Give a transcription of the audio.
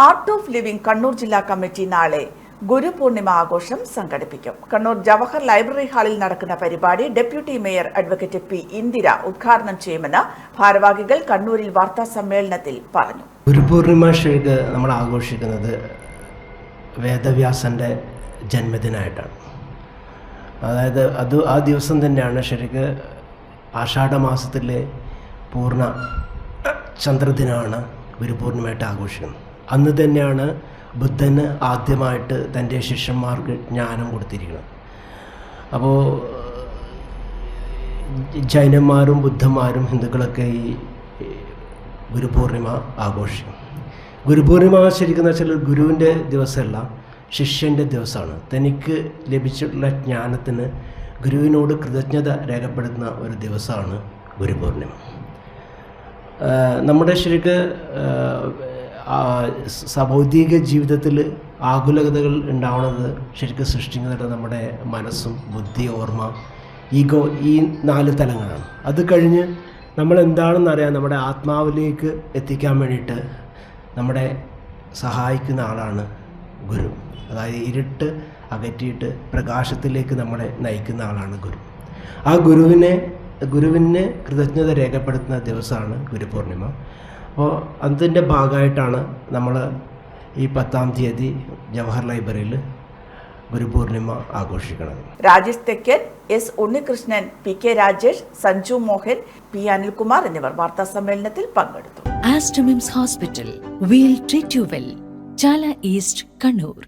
Art of living Kannur ജില്ലാ committee നാളെ ഗുരുപൂർണിമ ആഘോഷം സംഘടിപ്പിക്കും. കണ്ണൂർ ജവഹർ ലൈബ്രറി ഹാളിൽ നടക്കുന്ന പരിപാടി deputy mayor advocate P Indira ഉദ്ഘാടനം ചെയ്യുമെന്ന് ഭാരവാഹികൾ കണ്ണൂരിൽ വാർത്താ സമ്മേളനത്തിൽ പറഞ്ഞു. ഗുരുപൂർണിമ ശരിക്ക് നമ്മൾ ആഘോഷിക്കുന്നത് വേദവ്യാസൻ്റെ ജന്മദിനമായിട്ടാണ്. അതായത് ആ ദിവസം തന്നെയാണ് ശരിക്ക് ആഷാഢമാസത്തിലെ പൂർണ്ണ ചന്ദ്രദിനമാണ് ഗുരുപൂർണിമയായിട്ട് ആഘോഷിക്കുന്നത്. അന്ന് തന്നെയാണ് ബുദ്ധന് ആദ്യമായിട്ട് തൻ്റെ ശിഷ്യന്മാർക്ക് ജ്ഞാനം കൊടുത്തിരിക്കുന്നത്. അപ്പോൾ ജൈനന്മാരും ബുദ്ധന്മാരും ഹിന്ദുക്കളൊക്കെ ഈ ഗുരുപൂർണിമ ആഘോഷിക്കും. ഗുരുപൂർണിമ ശരിക്കും വെച്ചാൽ ഗുരുവിൻ്റെ ദിവസമല്ല, ശിഷ്യൻ്റെ ദിവസമാണ്. തനിക്ക് ലഭിച്ചിട്ടുള്ള ജ്ഞാനത്തിന് ഗുരുവിനോട് കൃതജ്ഞത രേഖപ്പെടുത്തുന്ന ഒരു ദിവസമാണ് ഗുരുപൂർണിമ. നമ്മുടെ ശരിക്ക് ഭൗതിക ജീവിതത്തിൽ ആകുലതകൾ ഉണ്ടാവുന്നത് ശരിക്കും സൃഷ്ടിക്കുന്നത് നമ്മുടെ മനസ്സും ബുദ്ധി, ഓർമ്മ, ഈഗോ, ഈ 4 തലങ്ങളാണ്. അത് കഴിഞ്ഞ് നമ്മൾ എന്താണെന്ന് അറിയാൻ നമ്മുടെ ആത്മാവിലേക്ക് എത്തിക്കാൻ വേണ്ടിയിട്ട് നമ്മളെ സഹായിക്കുന്ന ആളാണ് ഗുരു. അതായത് ഇരുട്ട് അകറ്റിയിട്ട് പ്രകാശത്തിലേക്ക് നമ്മളെ നയിക്കുന്ന ആളാണ് ഗുരു. ആ ഗുരുവിനെ കൃതജ്ഞത രേഖപ്പെടുത്തുന്ന ദിവസമാണ് ഗുരുപൂർണിമ. അപ്പോൾ അതിൻ്റെ ഭാഗമായിട്ടാണ് നമ്മൾ ഈ 10-ാം തീയതി ജവഹർ ലൈബ്രറിയിൽ ഗുരുപൂർണിമ ആഘോഷിക്കുന്നത്. Rajesh Thekkan, S Unnikrishnan, P K Rajesh, Sanju Mohan, P Anilkumar എന്നിവർ വാർത്താ സമ്മേളനത്തിൽ പങ്കെടുത്തു. Aster MIMS hospital, we'll treat you well, Chala east, Kannur.